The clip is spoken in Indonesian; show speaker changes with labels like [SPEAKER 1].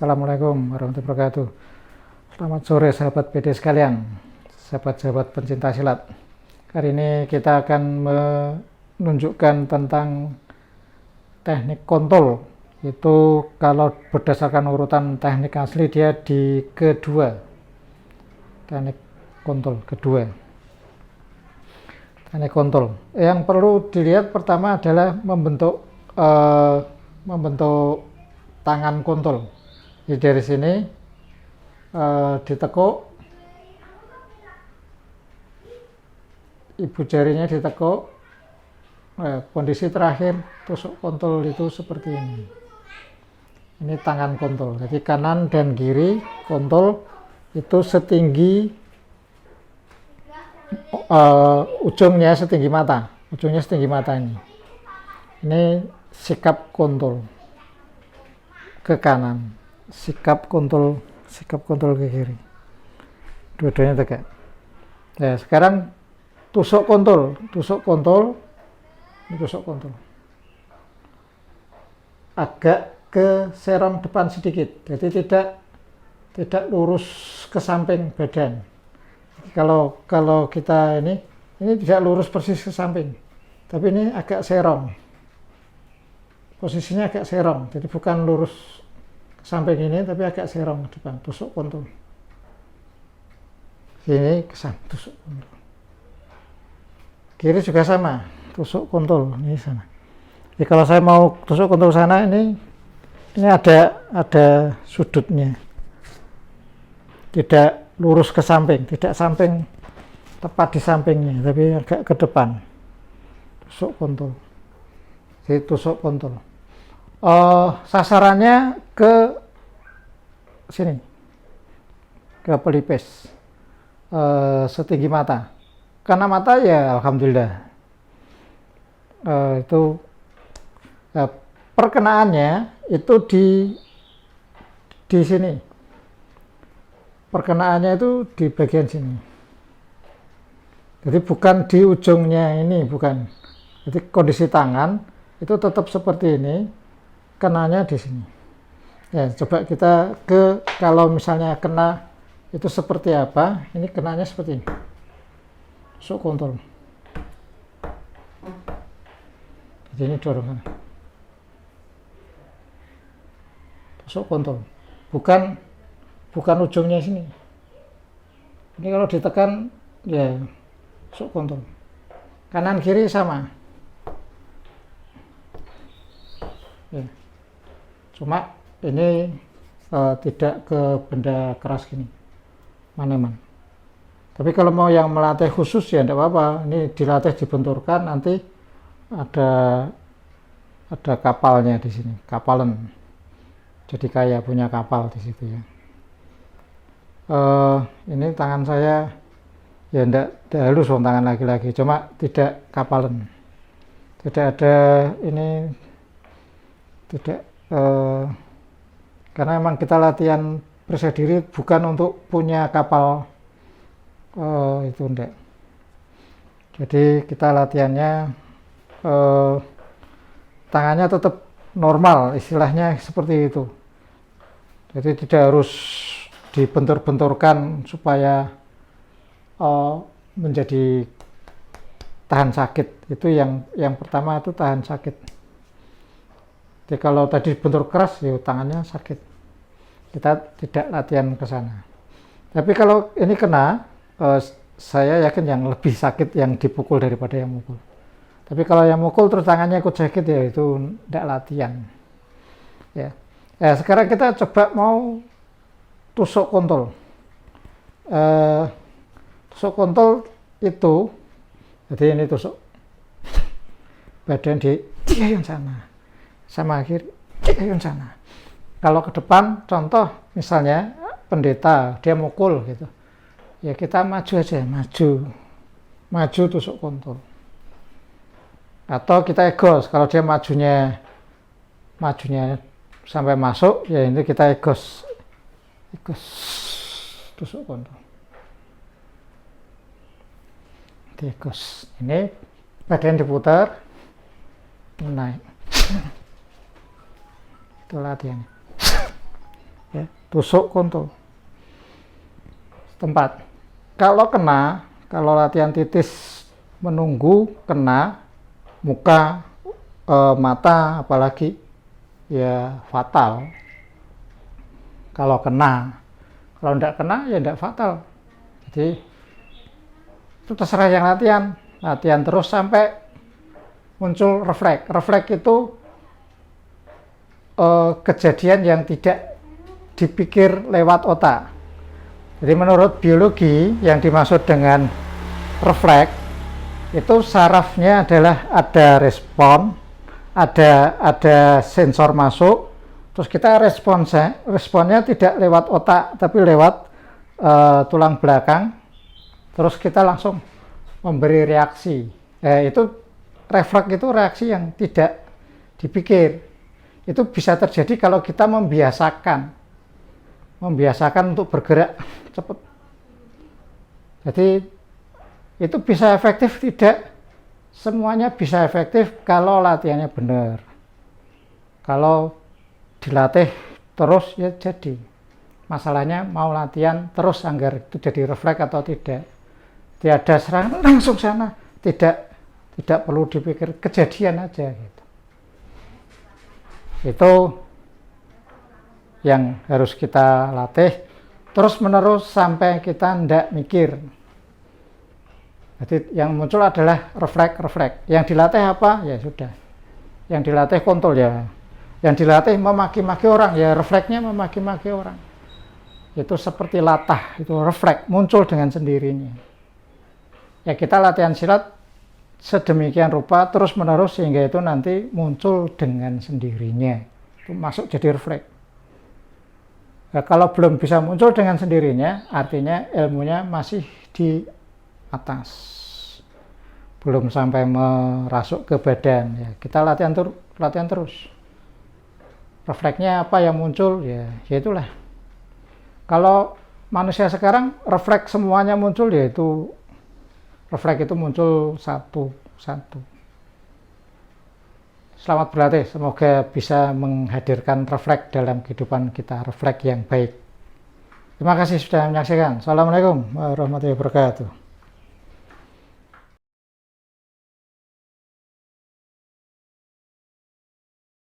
[SPEAKER 1] Assalamualaikum warahmatullahi wabarakatuh. Selamat sore sahabat PD sekalian, sahabat-sahabat pencinta silat. Kali ini kita akan menunjukkan tentang teknik kontol. Itu kalau berdasarkan urutan teknik asli dia di kedua. Teknik kontol kedua. Teknik kontol. Yang perlu dilihat pertama adalah membentuk tangan kontol. Jadi dari sini ditekuk, ibu jarinya ditekuk, kondisi terakhir tusuk kontol itu seperti ini. Ini tangan kontol. Jadi kanan dan kiri kontol itu setinggi ujungnya setinggi mata, ini. Ini sikap kontol ke kanan, sikap kontol ke kiri, dua-duanya tegak. Ya, sekarang tusuk kontol, agak ke serong depan sedikit, jadi tidak lurus ke samping badan. Kalau kita ini tidak lurus persis ke samping, tapi ini agak serong, posisinya agak serong, jadi bukan lurus ke samping ini, tapi agak serong ke depan. Tusuk kontol sini ke sana, tusuk kontol kiri juga sama, tusuk kontol ini sana. Jadi kalau saya mau tusuk kontol sana, ini ada sudutnya, tidak lurus ke samping, tidak samping tepat di sampingnya, tapi agak ke depan. Tusuk kontol, jadi tusuk kontol. Sasarannya ke sini, ke pelipis, setinggi mata. Karena mata ya alhamdulillah itu perkenaannya itu di sini. Perkenaannya itu di bagian sini. Jadi bukan di ujungnya ini, bukan. Jadi kondisi tangan itu tetap seperti ini, kenanya di sini. Ya, coba kita kalau misalnya kena itu seperti apa, ini kenanya seperti ini. Tusuk kontol. Jadi ini dorongan. Tusuk kontol. Bukan ujungnya sini. Ini kalau ditekan ya tusuk kontol. Kanan kiri sama. Ya. Cuma ini tidak ke benda keras gini, maneman. Tapi kalau mau yang melatih khusus ya tidak apa-apa. Ini dilatih dibenturkan, nanti ada kapalnya di sini, kapalan. Jadi kayak punya kapal di situ ya. Ini tangan saya ya tidak halus, tangan laki-laki, cuma tidak kapalan. Tidak ada ini, tidak karena memang kita latihan percaya diri bukan untuk punya kapal itu enggak. Jadi kita latihannya tangannya tetap normal, istilahnya seperti itu. Jadi tidak harus dibentur-benturkan supaya menjadi tahan sakit. Itu yang pertama, itu tahan sakit. Jadi kalau tadi bentur keras ya tangannya sakit. Kita tidak latihan ke sana. Tapi kalau ini kena, saya yakin yang lebih sakit yang dipukul daripada yang mukul. Tapi kalau yang mukul terus tangannya ikut sakit, ya itu tidak latihan. Ya. Sekarang kita coba mau tusuk kontol. Tusuk kontol itu, jadi ini tusuk badan di yang sana, sama kiri yang sana. Kalau ke depan, contoh misalnya pendeta dia mukul gitu, ya kita maju aja, maju tusuk kontol. Atau kita egos, kalau dia majunya sampai masuk, ya ini kita egos tusuk kontol. Egos, ini badan diputar, naik. Itu latihan. ya, tusuk kontol tempat. Kalau kena, kalau latihan titis menunggu kena muka, mata apalagi, ya fatal. Kalau kena, kalau tidak kena ya tidak fatal. Jadi itu terserah yang latihan terus sampai muncul refleks. Refleks itu kejadian yang tidak dipikir lewat otak. Jadi menurut biologi yang dimaksud dengan refleks itu sarafnya adalah ada respon, ada sensor masuk, terus kita responnya tidak lewat otak tapi lewat tulang belakang, terus kita langsung memberi reaksi. Itu refleks itu reaksi yang tidak dipikir. Itu bisa terjadi kalau kita membiasakan untuk bergerak cepat. Jadi itu bisa efektif tidak? Semuanya bisa efektif kalau latihannya benar. Kalau dilatih terus ya jadi. Masalahnya mau latihan terus agar itu jadi refleks atau tidak. Tiada serangan langsung sana, tidak perlu dipikir, kejadian aja gitu. Itu yang harus kita latih terus menerus sampai kita tidak mikir. Jadi yang muncul adalah refleks. Yang dilatih apa? Ya sudah. Yang dilatih kontol ya. Yang dilatih memaki-maki orang ya, refleksnya memaki-maki orang. Itu seperti latah, itu refleks muncul dengan sendirinya. Ya kita latihan silat sedemikian rupa terus menerus sehingga itu nanti muncul dengan sendirinya. Itu masuk jadi refleks. Nah, kalau belum bisa muncul dengan sendirinya, artinya ilmunya masih di atas, belum sampai merasuk ke badan. Ya, kita latihan terus. Refleksnya apa yang muncul? Ya itulah. Kalau manusia sekarang refleks semuanya muncul, yaitu refleks itu muncul satu-satu. Selamat berlatih, semoga bisa menghadirkan refleks dalam kehidupan kita, refleks yang baik. Terima kasih sudah menyaksikan. Assalamualaikum warahmatullahi wabarakatuh.